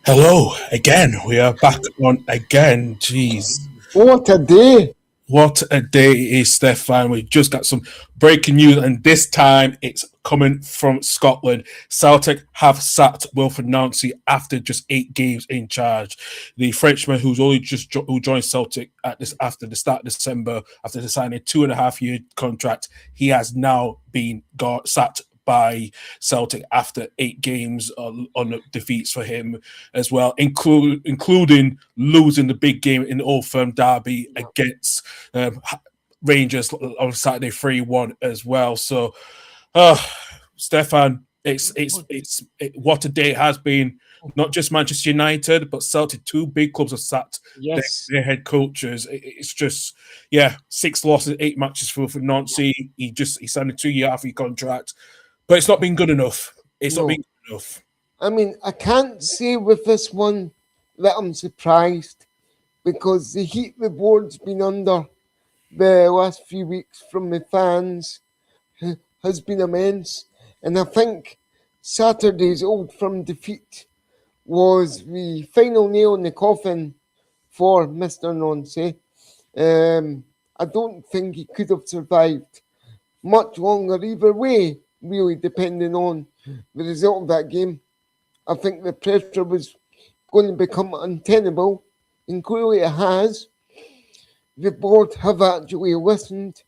Hello again. We are back on again. Jeez. What a day! What a day it is, Stefan. We just got some breaking news, and this time it's coming from Scotland. Celtic have sacked Wilfred after just 8 games in charge. The Frenchman who's only who joined Celtic at this after the start of December, after signing a 2.5 year contract, he has now been sacked by Celtic after 8 games on defeats for him as well, including losing the big game in the Old Firm derby against Rangers on Saturday 3-1 as well. So, Stefan, what a day it has been. Not just Manchester United, but Celtic, two big clubs have sacked their head coaches. It's just, 6 losses, 8 matches for Nancy. He signed a 2-year half-year contract. But it's not been good enough. Not been good enough. I mean, I can't say with this one that I'm surprised because the heat the board's been under the last few weeks from the fans has been immense. And I think Saturday's Old Firm defeat was the final nail in the coffin for Mr. Nancy. I don't think he could have survived much longer either way, really depending on the result of that game. I think the pressure was going to become untenable, and clearly it has. The board have actually listened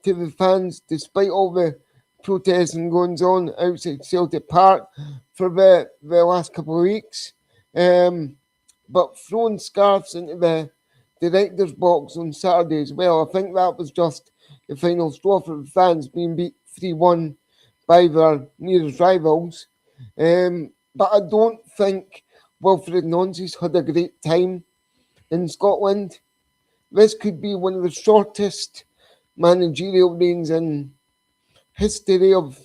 to the fans despite all the protests and goings on outside Celtic Park for the last couple of weeks. But throwing scarves into the director's box on Saturday as well, I think that was just the final straw for the fans being beat 3-1 by their nearest rivals. But I don't think Wilfred Nancy's had a great time in Scotland. This could be one of the shortest managerial reigns in history of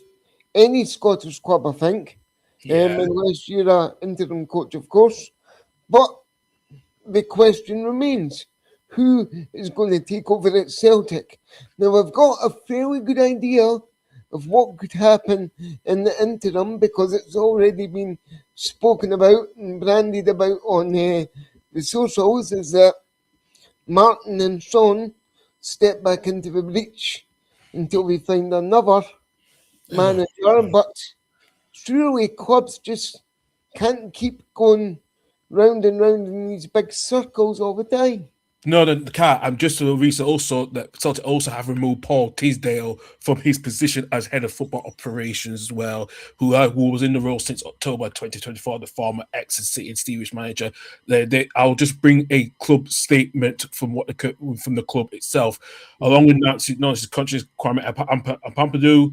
any Scottish club, I think. Unless you're an interim coach, of course. But the question remains, who is going to take over at Celtic? Now, I've got a fairly good idea of what could happen in the interim because it's already been spoken about and branded about on the socials, is that Martin and Sean step back into the breach until we find another manager. But surely clubs just can't keep going round and round in these big circles all the time. No, the cat. I'm just to reason also that Celtic also have removed Paul Tisdale from his position as head of football operations as well, who was in the role since October 2024, the former ex-City and Stevenage manager. I'll just bring a club statement from from the club itself, along with Nancy's country's Kwame Ampadu,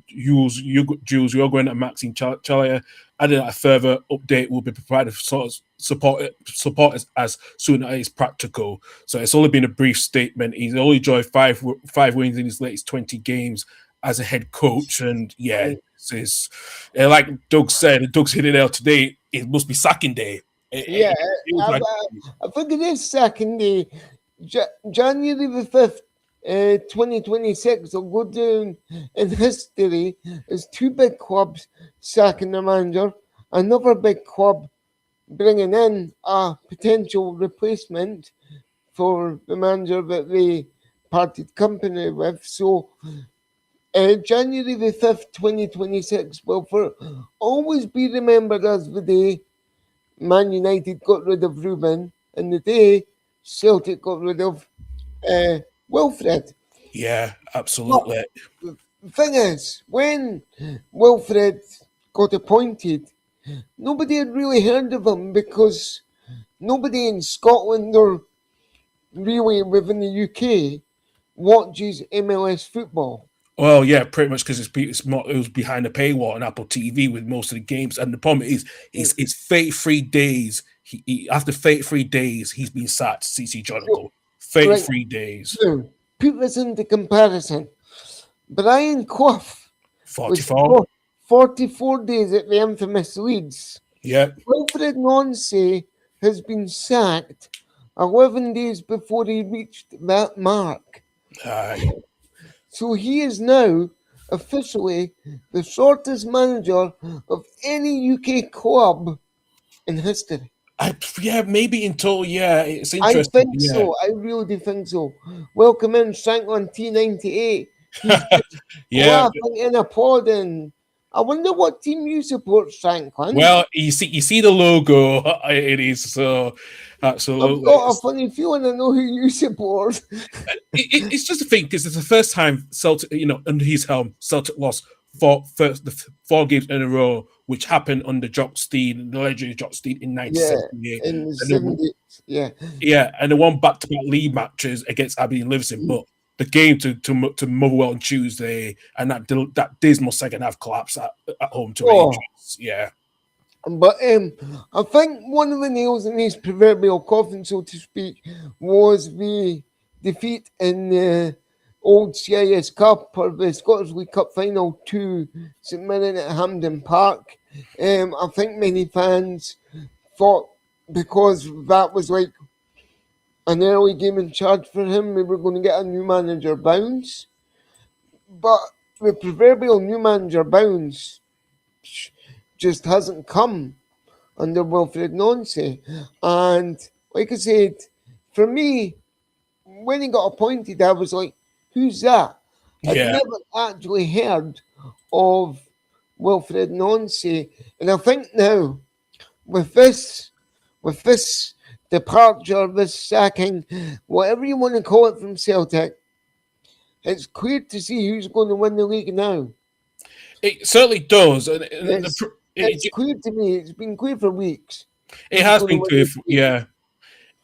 Jules Yogren, and Maxime Chalia. Adding a further update will be provided for support as soon as it's practical. So it's only been a brief statement. He's only enjoyed five wins in his latest 20 games as a head coach. And like Doug said, Doug's hit it out today, it must be sacking day. I think it is sacking day. January the 5th, 2026 will go down in history as two big clubs sacking their manager, another big club bringing in a potential replacement for the manager that they parted company with. So January the 5th, 2026 will always be remembered as the day Man United got rid of Ruben and the day Celtic got rid of Wilfred. Yeah, absolutely. But the thing is, when Wilfred got appointed, nobody had really heard of him because nobody in Scotland or really within the UK watches MLS football. Well, yeah, pretty much because it was behind the paywall on Apple TV with most of the games. And the problem is, it's 33 days. After 33 days, he's been sacked, CC Jonical. 33 days. So, put this into comparison. Brian Clough 44 days at the infamous Leeds. Yeah. Wilfred Nancy has been sacked 11 days before he reached that mark. So he is now officially the shortest manager of any UK club in history. Yeah, maybe in total. Yeah, it's I interesting. think Yeah, so. I really do think so. Welcome in Franklin T98. He's just yeah. laughing and applauding. I wonder what team you support, Franklin. Well, you see the logo. It is so I've absolutely. got a funny feeling I know who you support. It's just a thing because it's the first time Celtic, under his helm, Celtic lost four games in a row, which happened under Jock Stein, the legendary Jock Stein in Yeah, 1978. in the And they, 70s. Yeah. yeah, and they won back-to-back league matches against Aberdeen and Livingston, but the game to Motherwell on Tuesday and that dismal second half collapse at home to Oh, Rangers. Yeah, but I think one of the nails in his proverbial coffin, so to speak, was the defeat in the old CIS Cup or the Scottish League Cup final to St Mirren at Hampden Park. I think many fans thought because that was like an early game in charge for him, we were going to get a new manager bounce. But the proverbial new manager bounce just hasn't come under Wilfred Nonce. And like I said, for me, when he got appointed, I was like, who's that? I'd yeah, never actually heard of Wilfred Nonce. And I think now, with this departure, this sacking, whatever you want to call it from Celtic, it's clear to see who's going to win the league now. it certainly does, and It's clear to me. It's been clear for weeks. it Who's has going to been win clear. the league? Yeah,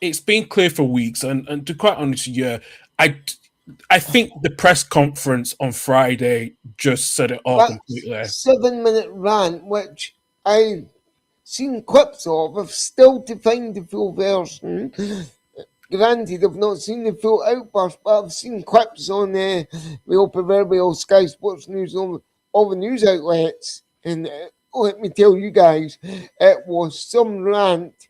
it's been clear for weeks, and to quite honest, yeah, I think the press conference on Friday just said it all That completely. 7 minute rant, which I've seen clips of, I've still to find the full version. Granted, I've not seen the full outburst, but I've seen clips on the old proverbial Sky Sports News, all the news outlets. And let me tell you guys, it was some rant.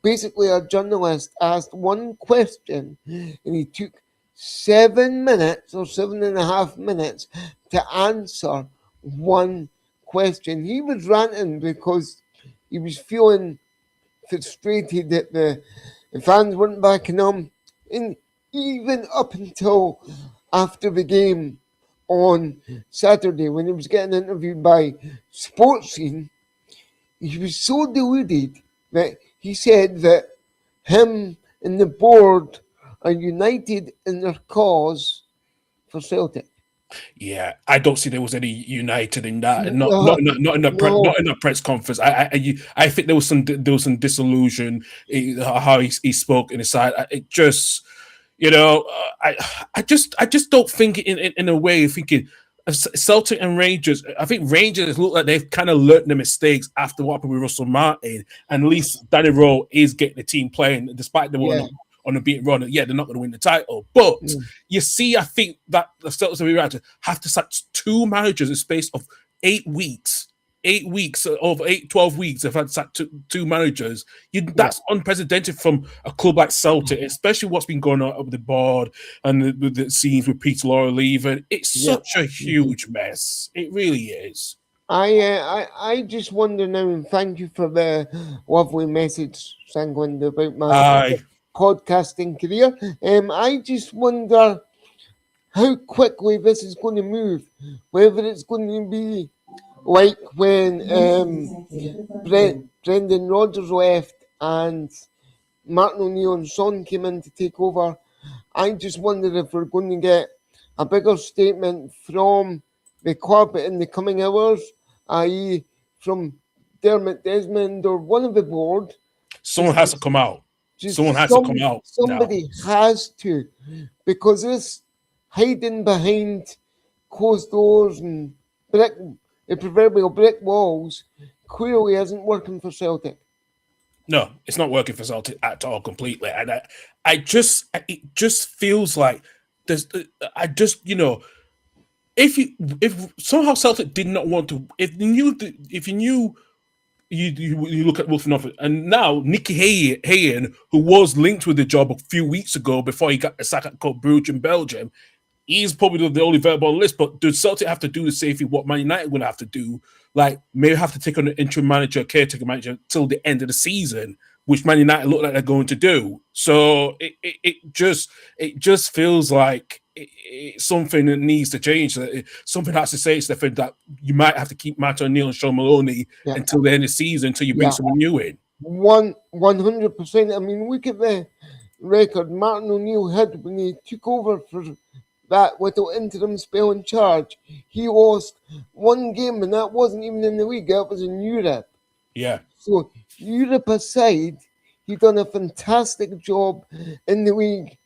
Basically, a journalist asked one question, and he took 7 minutes or 7.5 minutes to answer one question. He was ranting because he was feeling frustrated that the fans weren't backing him. And even up until after the game on Saturday, when he was getting interviewed by Sports Scene, he was so deluded that he said that him and the board are united in their cause for Celtic. Yeah, I don't see there was any united in that, and No, not no, in the press conference. I think there was some disillusion how he spoke in his side. It just I just don't think in a way thinking Celtic and Rangers. I think Rangers look like they've kind of learned their mistakes after what happened with Russell Martin, and at least Danny Rowe is getting the team playing despite them yeah, on a beating run. Yeah, they're not going to win the title, but mm, you see, I think that the Celtics have to sack two managers in space of 8 weeks. 8 weeks over 12 weeks, they've had sacked two managers. yeah. That's unprecedented from a club like Celtic, especially what's been going on with the board and the scenes with Peter Lorre leaving. It's Yeah. such a huge mess. It really is. I just wonder now, and thank you for the lovely message, Sanguine, about my Aye. podcasting career. I just wonder how quickly this is going to move. Whether it's going to be like when Brendan Rodgers left and Martin O'Neill and Son came in to take over. I just wonder if we're going to get a bigger statement from the club in the coming hours, i.e., from Dermot Desmond or one of the board. Someone has to come out. Someone has to come out now. Somebody has to, because this hiding behind closed doors and the proverbial brick walls clearly isn't working for Celtic. No, it's not working for Celtic at all completely. And it just feels like there's, I just, if somehow Celtic did not want to, if you knew, you look at Wolfen and now Nicky Hayen, who was linked with the job a few weeks ago before he got the sack at Club Brugge in Belgium, he's probably the only verbal on the list. But does Celtic have to do the same thing what Man United would have to do? Like maybe have to take on an interim manager, caretaker manager till the end of the season, which Man United look like they're going to do. So it just feels like it's something that needs to change. Something has to say, Stefan, that you might have to keep Matt O'Neill and Sean Maloney until the end of the season until you bring someone new in. 100%. I mean, look at the record Martin O'Neill had when he took over for that little interim spell in charge. He lost one game, and that wasn't even in the league, that was in Europe. Yeah. So, Europe aside, he done a fantastic job in the league.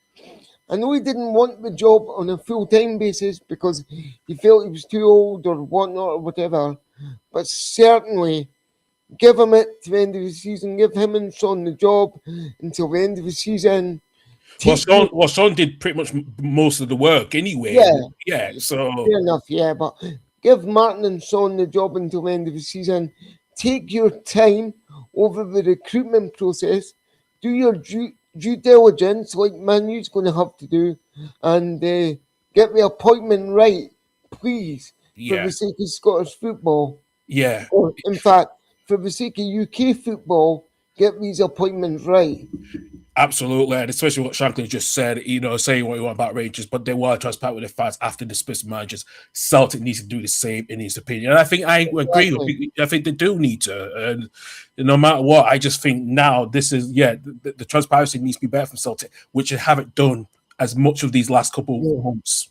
I know he didn't want the job on a full-time basis because he felt he was too old or whatnot or whatever, but certainly give him it to the end of the season, give him and Sean the job until the end of the season. Well, Sean did pretty much most of the work anyway. Yeah. So fair enough. Yeah, but give Martin and Sean the job until the end of the season. Take your time over the recruitment process. Do your due diligence, like Man U's going to have to do, and get the appointment right, please, for the sake of Scottish football. Yeah. Or, in fact, for the sake of UK football, get these appointments right. Absolutely, and especially what Shankly just said, saying what you want about Rangers, but they were transparent with their fans after dismissing managers. Celtic needs to do the same in his opinion. And I think I agree. I think they do need to. And no matter what, I just think now this is, the transparency needs to be better from Celtic, which they haven't done as much of these last couple of months.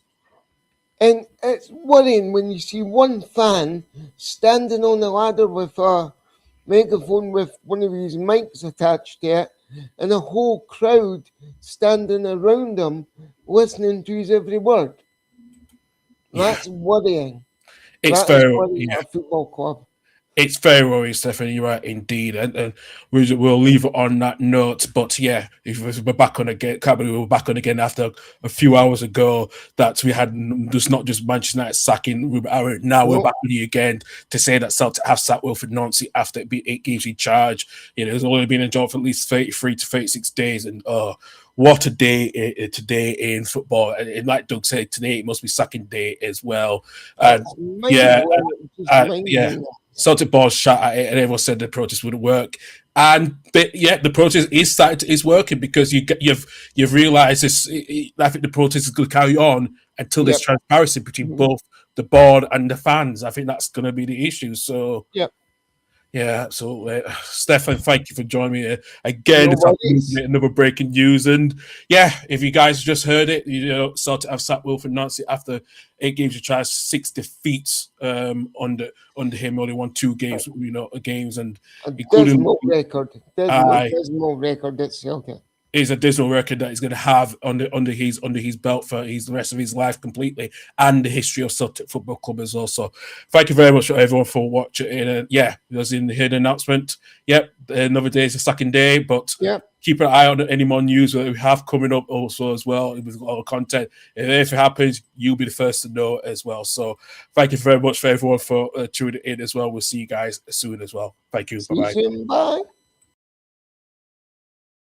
And it's worrying when you see one fan standing on a ladder with a megaphone with one of these mics attached to it, and a whole crowd standing around him listening to his every word. That's worrying. It's very worrying at a football club. It's very worrying, Stephanie. You're right, indeed, and we'll leave it on that note. But yeah, if we're back on again, can't believe we're back on again after a few hours ago that we had just not just Manchester United sacking Ruben Amorim. Now we're back with you again to say that Celtic have sacked Wilfred Nancy after it being 8 games in charge. It's only been in job for at least 33 to 36 days, and what a day today in football. And like Doug said, today it must be sacking day as well. And Celtic balls shot at it, and everyone said the protest wouldn't work. And the protest is working because you've realised this. I think the protest is going to carry on until there's transparency between both the board and the fans. I think that's going to be the issue. So yeah, so Stefan, thank you for joining me again. It's another breaking news, and if you guys just heard it, Celtic have sacked Wilfred Nancy after 8 games. You tried 6 defeats under him. Only won 2 games, games, and dismal record. Dismal record at Celtic. Is a dismal record that he's going to have under his belt for the rest of his life completely, and the history of Celtic Football Club as well. So thank you very much for everyone for watching. And was in the hidden announcement. Another day is a second day, but keep an eye on any more news that we have coming up also as well with a lot of content. If it happens, you'll be the first to know as well. So thank you very much for everyone for tuning in as well. We'll see you guys soon as well. Thank you. Bye.